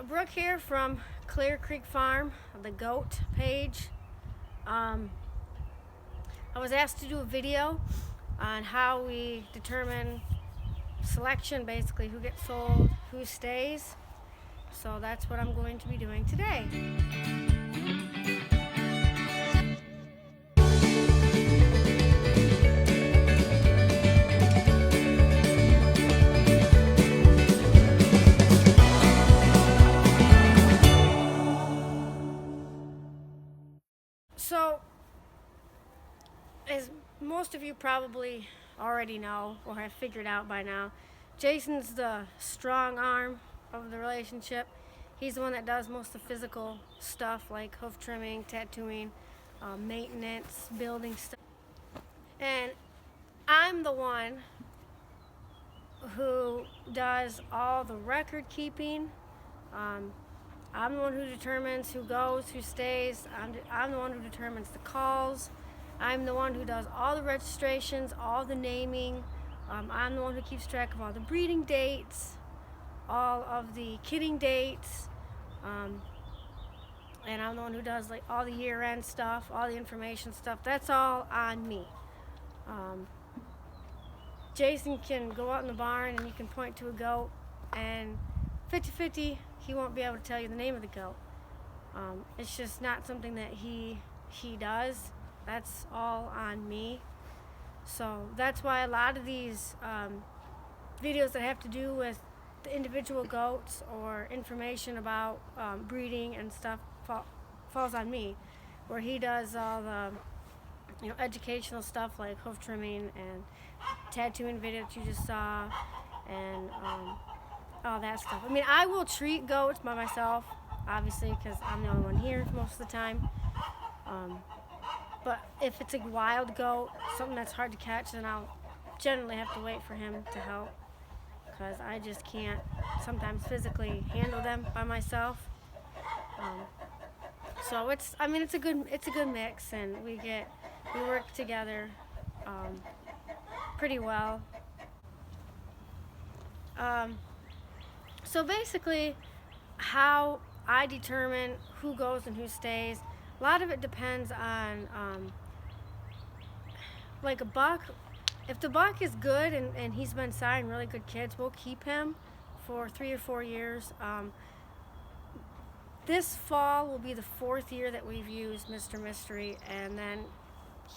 Brooke here from Clear Creek Farm, the goat page. I was asked to do a video on how we determine selection, basically who gets sold, who stays. So that's what I'm going to be doing today. So, as most of you probably already know or have figured out by now, Jason's the strong arm of the relationship. He's the one that does most of the physical stuff like hoof trimming, tattooing, maintenance, building stuff. And I'm the one who does all the record keeping. I'm the one who determines who goes, who stays. I'm the one who determines the calls. I'm the one who does all the registrations, all the naming. I'm the one who keeps track of all the breeding dates, all of the kidding dates. And I'm the one who does like all the year-end stuff, all the information stuff. That's all on me. Jason can go out in the barn and you can point to a goat, and 50-50, he won't be able to tell you the name of the goat. It's just not something that he does. That's all on me. So that's why a lot of these videos that have to do with the individual goats or information about breeding and stuff falls on me, where he does all the educational stuff like hoof trimming and tattooing video that you just saw, and all that stuff. I mean, I will treat goats by myself, obviously, because I'm the only one here most of the time. But if it's a wild goat, something that's hard to catch, then I'll generally have to wait for him to help, because I just can't sometimes physically handle them by myself. So it's a good mix, and we work together pretty well. So basically, how I determine who goes and who stays, a lot of it depends on like a buck. If the buck is good and he's been siring really good kids, we'll keep him for 3 or 4 years. This fall will be the 4th year that we've used Mr. Mystery, and then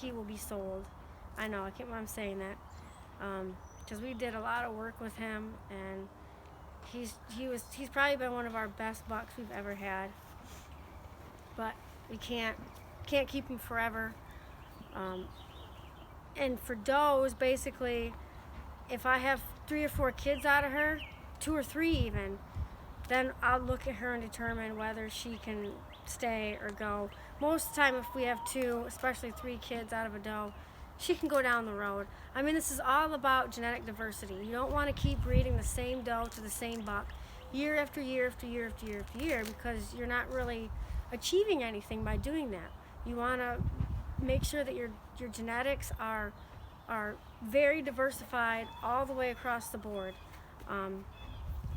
he will be sold. I know, I can't believe I'm saying that, because we did a lot of work with him, and he's probably been one of our best bucks we've ever had. But we can't keep him forever. And for does, basically, if I have 3 or 4 kids out of her, 2 or 3 even, then I'll look at her and determine whether she can stay or go. Most of the time, if we have 2, especially 3 kids out of a doe, she can go down the road. I mean, this is all about genetic diversity. You don't want to keep breeding the same doe to the same buck year after year after year after year after year, because you're not really achieving anything by doing that. You want to make sure that your genetics are very diversified all the way across the board,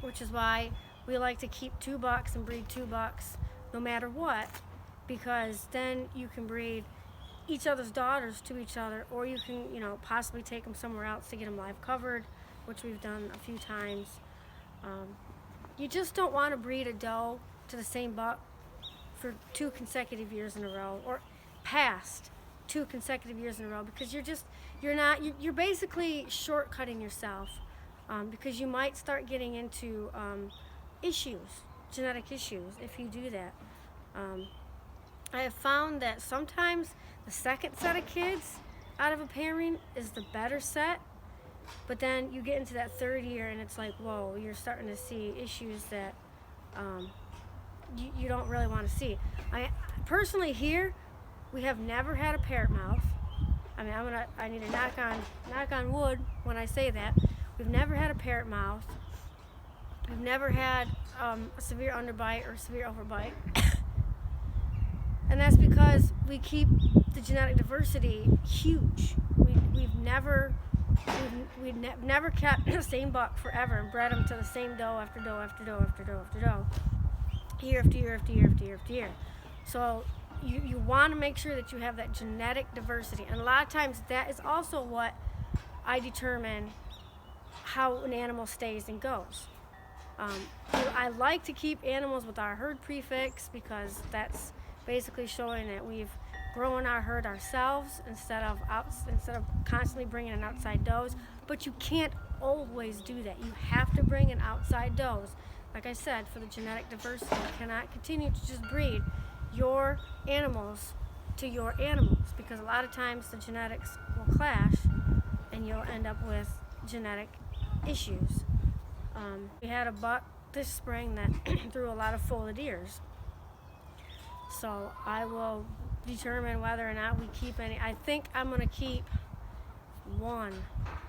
which is why we like to keep 2 bucks and breed 2 bucks no matter what, because then you can breed each other's daughters to each other, or you can possibly take them somewhere else to get them live covered, which we've done a few times. You just don't want to breed a doe to the same buck for 2 consecutive years in a row, or past 2 consecutive years in a row, because you're basically shortcutting yourself, because you might start getting into genetic issues if you do that. I have found that sometimes the second set of kids out of a pairing is the better set, but then you get into that 3rd year and it's like, whoa, you're starting to see issues that you don't really want to see. Personally here, we have never had a parrot mouth. I mean, I need to knock on wood when I say that. We've never had a parrot mouth. We've never had a severe underbite or severe overbite. And that's because we keep the genetic diversity huge. We've never kept the same buck forever and bred them to the same doe after doe after doe after doe after doe. year after year after year after year after year. So you want to make sure that you have that genetic diversity. And a lot of times that is also what I determine how an animal stays and goes. I like to keep animals with our herd prefix because that's basically showing that we've grown our herd ourselves instead of constantly bringing in outside does. But you can't always do that. You have to bring in outside does. Like I said, for the genetic diversity, you cannot continue to just breed your animals to your animals because a lot of times the genetics will clash and you'll end up with genetic issues. We had a buck this spring that threw a lot of foaled ears. So I will determine whether or not we keep any. I think I'm going to keep one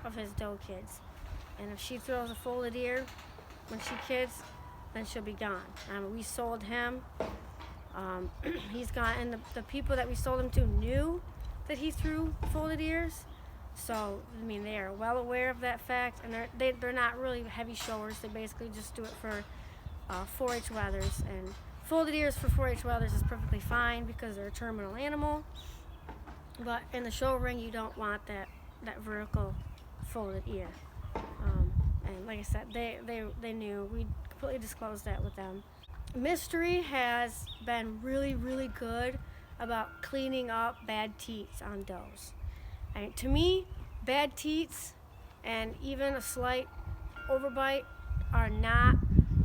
of his doe kids. And if she throws a foaled ear when she kids, then she'll be gone. We sold him. He's gone. And the people that we sold him to knew that he threw foaled ears. So, I mean, they are well aware of that fact, and they're not really heavy showers. They basically just do it for 4-H wethers. And folded ears for 4-H wethers is perfectly fine because they're a terminal animal. But in the show ring, you don't want that vertical folded ear. And like I said, they knew. We completely disclosed that with them. Mystery has been really, really good about cleaning up bad teats on does. And to me, bad teats and even a slight overbite are not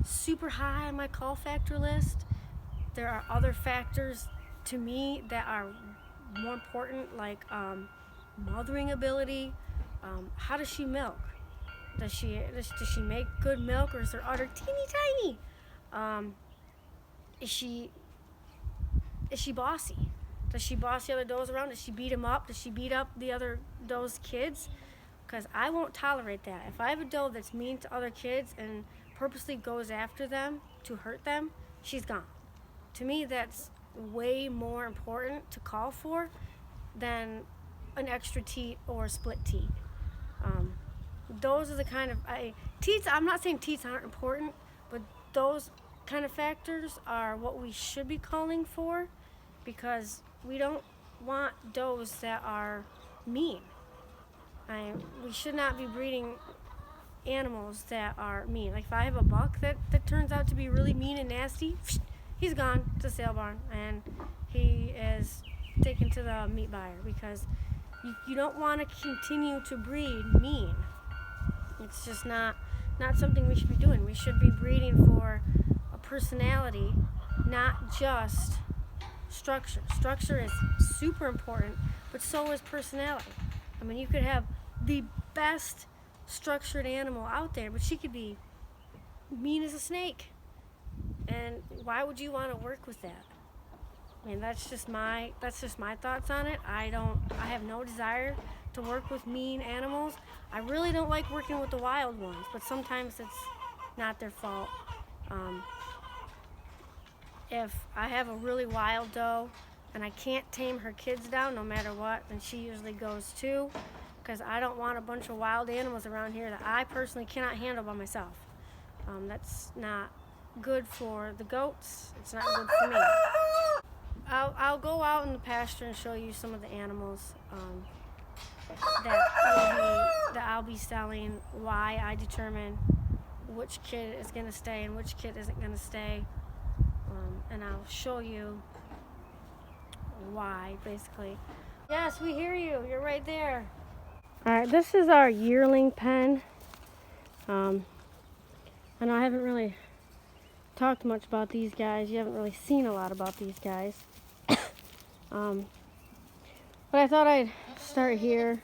super high on my call factor list. There are other factors to me that are more important, like mothering ability. How does she milk? Does she make good milk, or is her udder teeny tiny? Is she bossy? Does she boss the other does around? Does she beat them up? Does she beat up the other does' kids? Because I won't tolerate that. If I have a doe that's mean to other kids and purposely goes after them to hurt them, she's gone. To me, that's way more important to call for than an extra teat or a split teat. Those are the kind of teats. I'm not saying teats aren't important, but those kind of factors are what we should be calling for, because we don't want does that are mean. We should not be breeding animals that are mean. Like if I have a buck that turns out to be really mean and nasty, he's gone to the sale barn and he is taken to the meat buyer, because you don't want to continue to breed mean. It's just not something we should be doing. We should be breeding for a personality, not just structure. Structure is super important, but so is personality. I mean, you could have the best structured animal out there, but she could be mean as a snake. And why would you want to work with that? I mean, that's just my thoughts on it. I have no desire to work with mean animals. I really don't like working with the wild ones, but sometimes it's not their fault. If I have a really wild doe and I can't tame her kids down no matter what, then she usually goes too, because I don't want a bunch of wild animals around here that I personally cannot handle by myself. That's not good for the goats. It's not good for me. I'll go out in the pasture and show you some of the animals that I'll be selling, why I determine which kid is going to stay and which kid isn't going to stay. And I'll show you why, basically. Yes, we hear you. You're right there. All right, this is our yearling pen. I know I haven't really talked much about these guys. You haven't really seen a lot about these guys. But I thought I'd start here.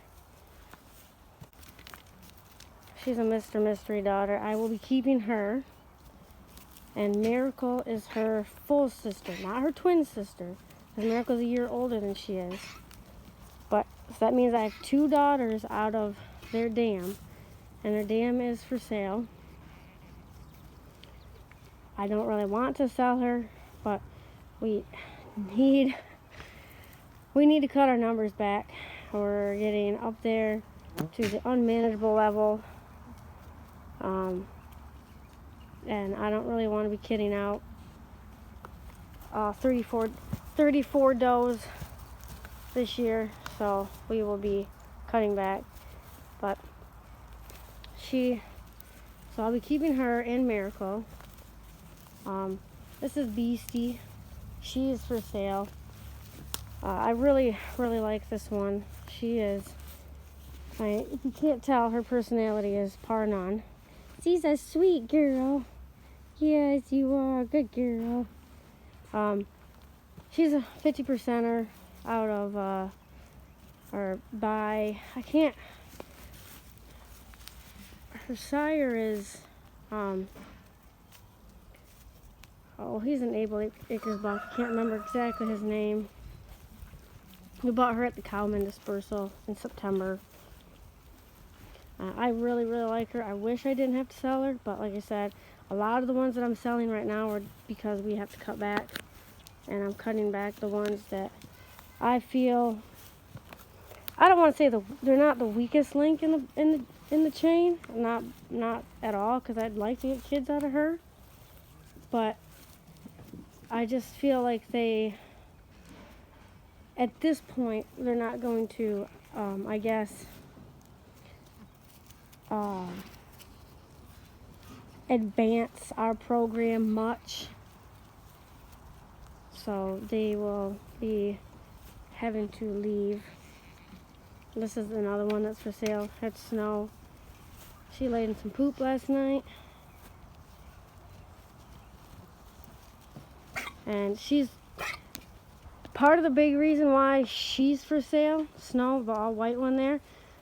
She's a Mr. Mystery daughter. I will be keeping her. And Miracle is her full sister, not her twin sister, because Miracle's a year older than she is. But so that means I have 2 daughters out of their dam, and their dam is for sale. I don't really want to sell her, but we need to cut our numbers back. We're getting up there to the unmanageable level. And I don't really want to be kidding out 34 does this year, so we will be cutting back. But so I'll be keeping her and Miracle. This is Beastie. She is for sale. I really like this one. She is, if you can't tell, her personality is par none. She's a sweet girl. Yes, you are a good girl. She's a 50%er out of, or by, her sire is, he's an Able Acres buck. I can't remember exactly his name. We bought her at the Cowman Dispersal in September. I really like her. I wish I didn't have to sell her, but like I said, a lot of the ones that I'm selling right now are because we have to cut back, and I'm cutting back the ones that I feel, I don't want to say they're not the weakest link in the chain, not at all, because I'd like to get kids out of her, but I just feel like at this point, they're not going to, I guess, advance our program much. So they will be having to leave. This is another one that's for sale. Had snow. She laid in some poop last night. And she's part of the big reason why she's for sale. Snow, the all white one there.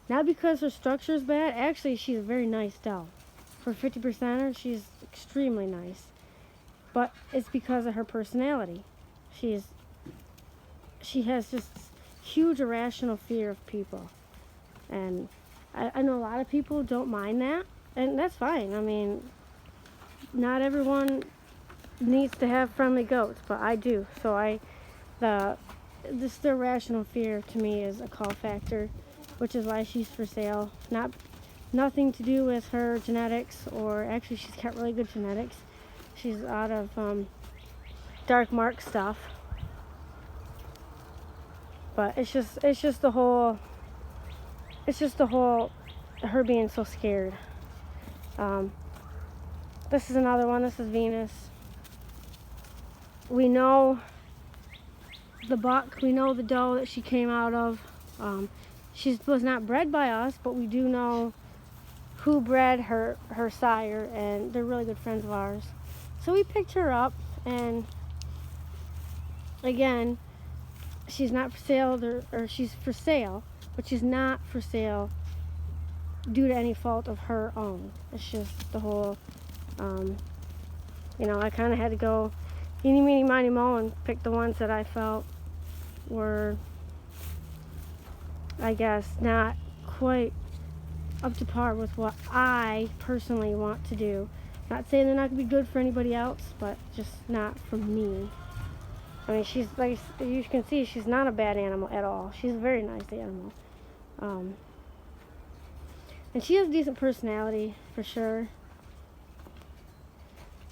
Not because her structure's bad. Actually, she's a very nice doe. For 50%er, she's extremely nice. But it's because of her personality. She has just huge irrational fear of people. And I know a lot of people don't mind that. And that's fine. I mean, not everyone needs to have friendly goats, but I do. So the irrational fear to me is a call factor, which is why she's for sale. Nothing to do with her genetics, or actually she's got really good genetics. She's out of dark mark stuff. But it's just the whole her being so scared. This is another one. This is Venus. We know the buck. We know the doe that she came out of. She was not bred by us, but we do know who bred her sire, and they're really good friends of ours. So we picked her up, and again, she's not for sale, or she's for sale, but she's not for sale due to any fault of her own. It's just the whole, I kind of had to go eeny, meeny, miny, moe and pick the ones that I felt were, I guess, not quite up to par with what I personally want to do. Not saying they're not going to be good for anybody else, but just not for me. I mean, she's, like you can see, she's not a bad animal at all. She's a very nice animal. And she has a decent personality, for sure.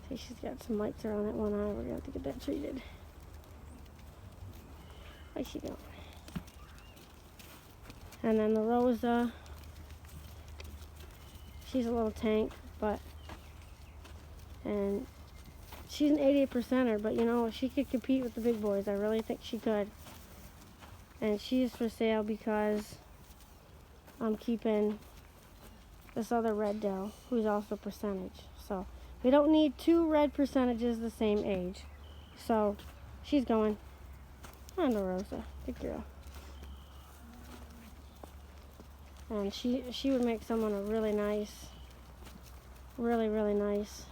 See, she's got some lights around that one eye. We're going to have to get that treated. How's she going? And then the Rosa, she's a little tank, and she's an 88%er, but she could compete with the big boys. I really think she could. And she's for sale because I'm keeping this other red doe, who's also percentage. So we don't need two red percentages the same age. So she's going. On to Rosa, good girl. And she would make someone a really nice, really nice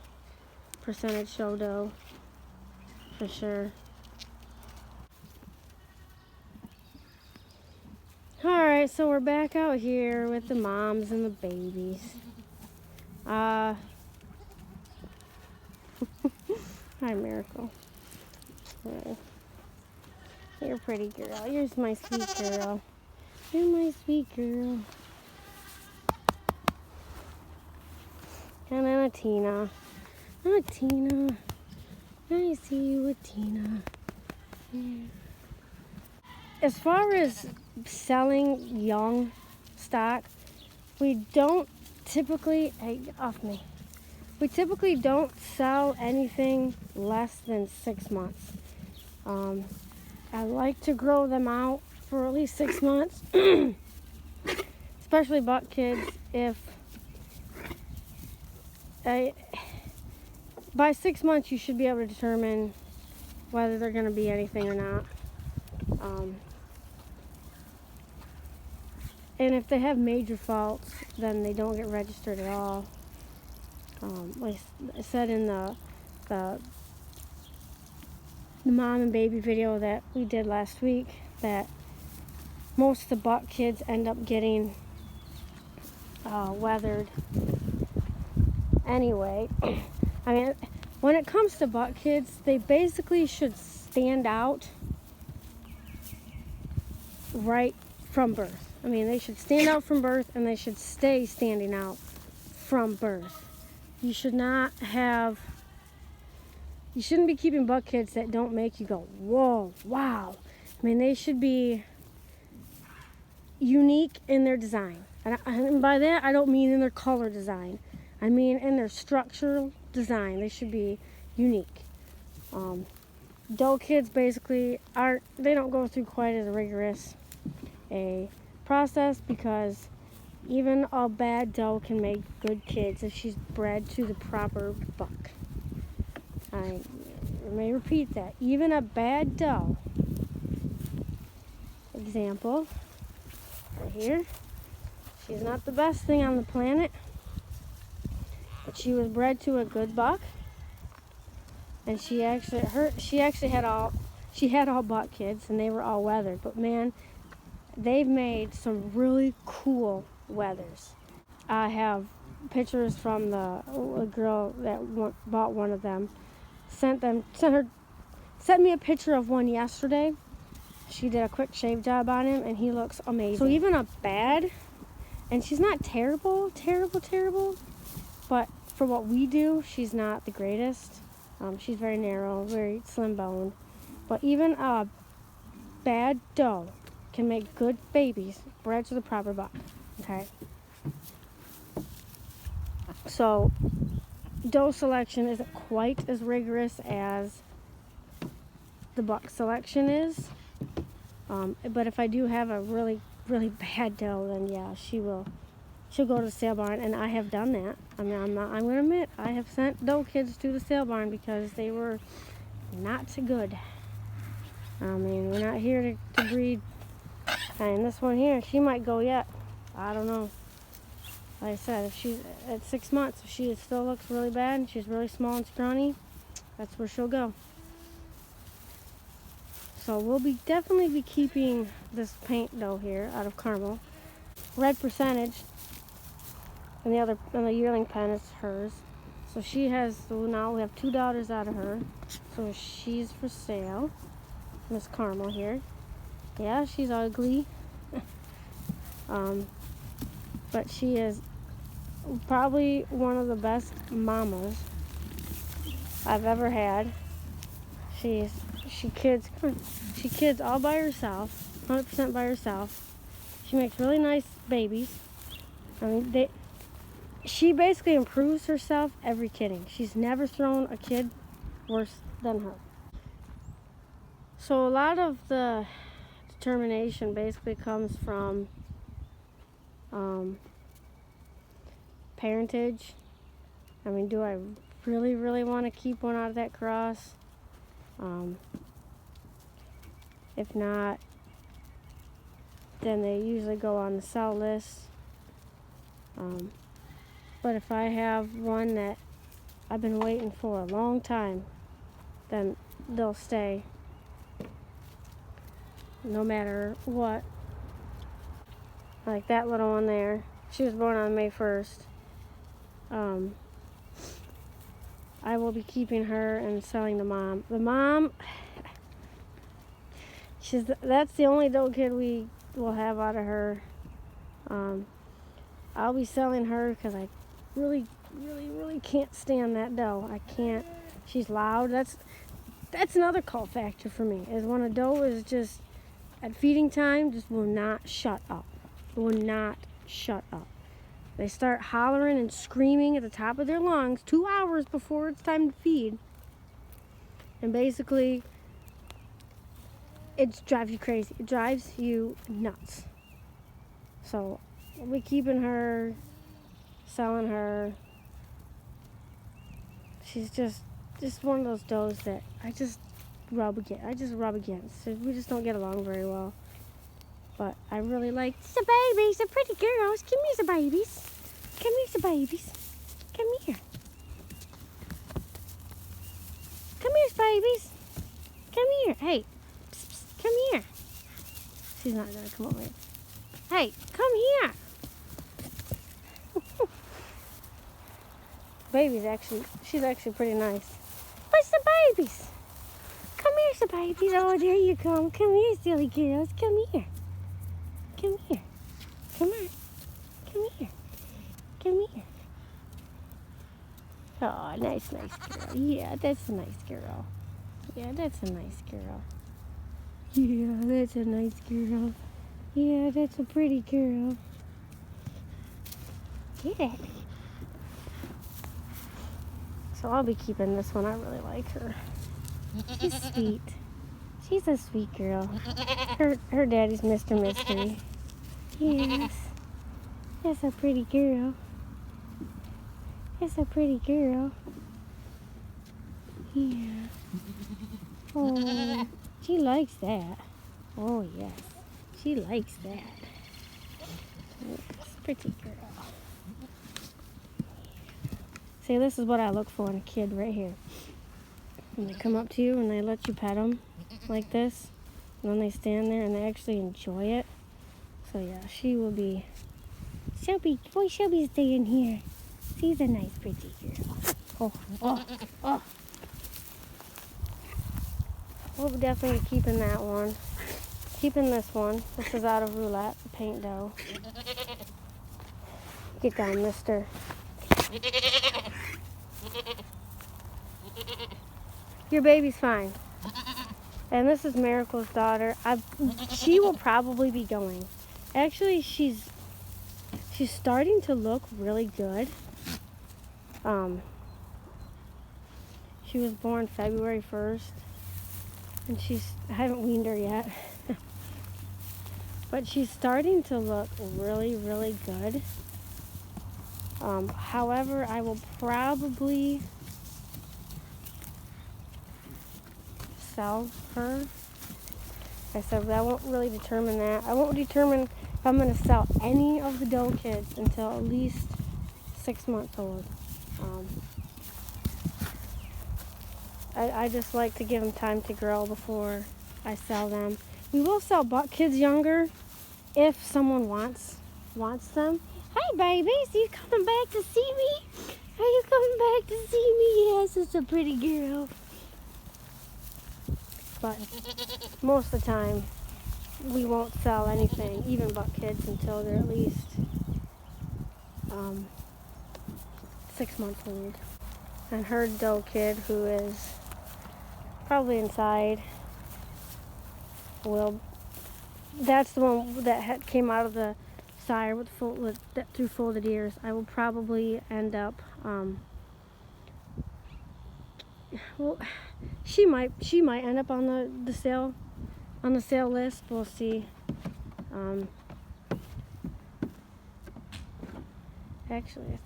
percentage show doe, for sure. Alright, so we're back out here with the moms and the babies. Hi, Miracle. Right. You're a pretty girl. You're my sweet girl. You're my sweet girl. And then a Tina. I see you with Tina. As far as selling young stock, we don't typically, hey, get off me. We typically don't sell anything less than 6 months. I like to grow them out for at least 6 months, especially buck kids. By 6 months, you should be able to determine whether they're going to be anything or not. And if they have major faults, then they don't get registered at all. Like I said in the mom and baby video that we did last week, that most of the buck kids end up getting weathered anyway. I mean, when it comes to buck kids, they basically should stand out right from birth. I mean, they should stand out from birth, and they should stay standing out from birth. You should not have, you shouldn't be keeping buck kids that don't make you go, whoa, wow. I mean, they should be unique in their design. And by that, I don't mean in their color design. I mean in their structural design. They should be unique. Doe kids basically they don't go through quite as rigorous a process, because even a bad doe can make good kids if she's bred to the proper buck. I may repeat that. Even a bad doe, example, right here, she's not the best thing on the planet, but she was bred to a good buck, and she actually had all buck kids, and they were all weathered. But man, they've made some really cool weathers. I have pictures from a girl that bought one of them. Sent me a picture of one yesterday. She did a quick shave job on him, and he looks amazing. So even a bad, and she's not terrible, but for what we do, she's not the greatest. She's very narrow, very slim boned. But even a bad doe can make good babies bred to the proper buck. Okay. So doe selection isn't quite as rigorous as the buck selection is. But if I do have a really, really bad doe, then yeah, she'll go to the sale barn, and I have done that. I mean, I'm going to admit, I have sent doe kids to the sale barn because they were not so good. I mean, we're not here to breed. And this one here, she might go yet. I don't know. Like I said, if she's at 6 months, if she still looks really bad and she's really small and scrawny, that's where she'll go. So we'll definitely be keeping this paint doe here out of Carmel. Red percentage, and the yearling pen is hers. So now we have 2 daughters out of her. So she's for sale. Miss Carmel here. Yeah, she's ugly. But she is probably one of the best mamas I've ever had. She kids all by herself, 100% by herself. She makes really nice babies. I mean, she basically improves herself every kidding. She's never thrown a kid worse than her. So a lot of the determination basically comes from parentage. I mean, do I really, really want to keep one out of that cross? If not, then they usually go on the sell list. But if I have one that I've been waiting for a long time, then they'll stay no matter what. Like that little one there. She was born on May 1st. I will be keeping her and selling the mom. The mom, that's the only doe kid we will have out of her. I'll be selling her because I really, really, really can't stand that doe. I can't. She's loud. That's another call factor for me, is when a doe is just at feeding time, just will not shut up. Will not shut up. They start hollering and screaming at the top of their lungs 2 hours before it's time to feed. And basically, it drives you crazy. It drives you nuts. So, we'll be keeping her, selling her. She's just one of those does that I just rub against. So we just don't get along very well. But I really like the babies, the pretty girls. Come here, the babies. Come here, the babies. Come here. Come here, babies. Come here. Hey, psst, psst, come here. She's not gonna come over here. Hey, come here. She's actually pretty nice. Where's the babies? Come here, the babies. Oh, there you come. Come here, silly girls. Come here. Come here. Come on. Come here. Come here. Oh, nice girl. Yeah, that's a nice girl. Yeah, that's a nice girl. Yeah, that's a nice girl. Yeah, that's a pretty girl. Get it. So I'll be keeping this one. I really like her. She's sweet. She's a sweet girl. Her daddy's Mr. Mystery. Yes. That's a pretty girl. That's a pretty girl. Yeah. Oh, she likes that. Oh, yes. She likes that. Yes, pretty girl. See, this is what I look for in a kid right here. When they come up to you and they let you pet them like this, and then they stand there and they actually enjoy it. So yeah, she'll be staying here. She's a nice pretty girl. Oh. We'll definitely be keeping that one. Keeping this one. This is out of roulette, the paint dough. Get down, mister. Your baby's fine. And this is Miracle's daughter. She will probably be going. Actually, she's starting to look really good. She was born February 1st. And I haven't weaned her yet. But she's starting to look really, really good. However, I will probably sell her. Like I said, I won't really determine that. I won't determine if I'm going to sell any of the doe kids until at least 6 months old. I just like to give them time to grow before I sell them. We will sell buck kids younger if someone wants them. Hi, babies. Are you coming back to see me? Are you coming back to see me? Yes, it's a pretty girl. But most of the time, we won't sell anything, even buck kids, until they're at least 6 months old. And her doe kid, who is probably inside, that's the one that came out of the sire through folded ears. I will probably end up, she might end up on the sale list. We'll see. Actually,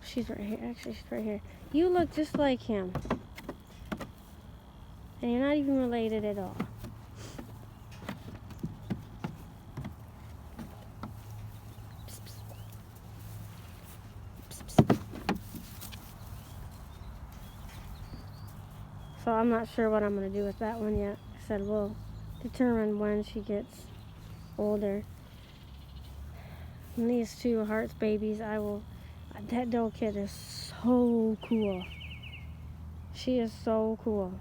she's right here. Actually, she's right here. You look just like him, and you're not even related at all. So I'm not sure what I'm going to do with that one yet. I said we'll determine when she gets older. And these two Hearts babies, that doe kid is so cool. She is so cool.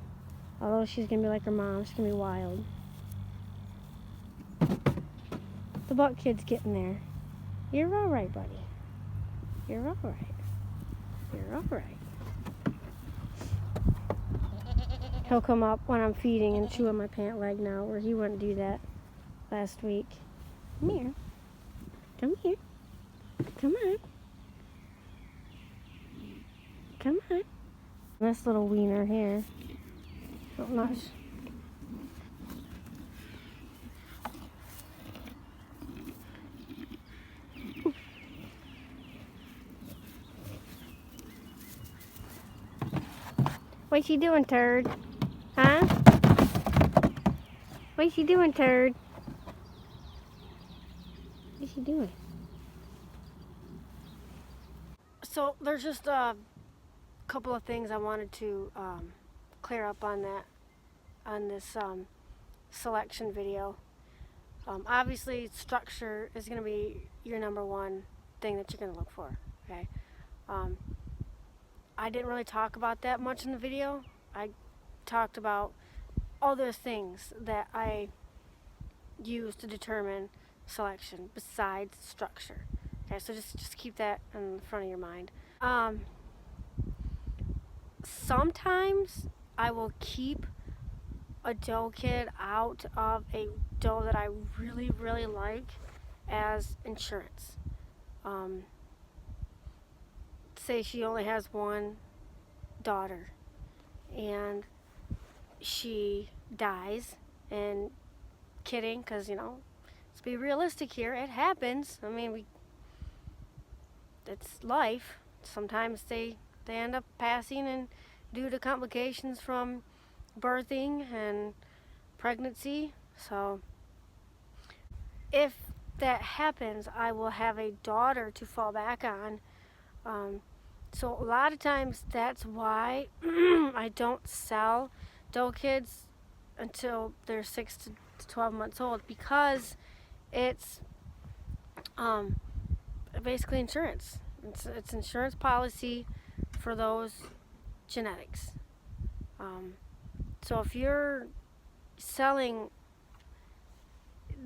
Although she's going to be like her mom, she's going to be wild. The buck kid's getting there. You're all right, buddy. You're all right. You're all right. He'll come up when I'm feeding and chew on my pant leg now, where he wouldn't do that last week. Come here. Come here. Come on. Come on. This little wiener here. Oh, not. What's she doing, turd? Huh? What's she doing, turd? What's she doing? So there's just a couple of things I wanted to clear up on this selection video. Obviously, structure is going to be your number one thing that you're going to look for. Okay. I didn't really talk about that much in the video. I talked about other things that I use to determine selection besides structure. Okay, so just keep that in the front of your mind. Sometimes I will keep a doe kid out of a doe that I really, really like as insurance. Say she only has one daughter and she dies, and kidding, because let's be realistic here, it happens. I mean, it's life. Sometimes they end up passing and due to complications from birthing and pregnancy. So if that happens, I will have a daughter to fall back on. So a lot of times that's why I don't sell doe kids until they're 6 to 12 months old, because it's basically insurance. It's insurance policy for those genetics. So if you're selling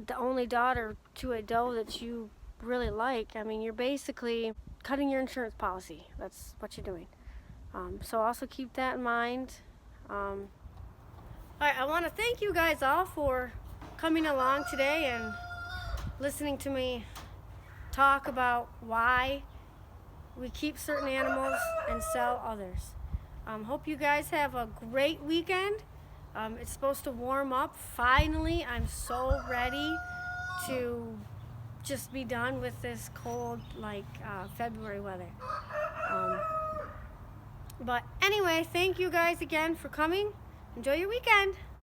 the only daughter to a doe that you really like, I mean, you're basically cutting your insurance policy. That's what you're doing. So also keep that in mind. Alright, I want to thank you guys all for coming along today and listening to me talk about why we keep certain animals and sell others. Hope you guys have a great weekend. It's supposed to warm up. Finally, I'm so ready to just be done with this cold, February weather. But anyway, thank you guys again for coming. Enjoy your weekend.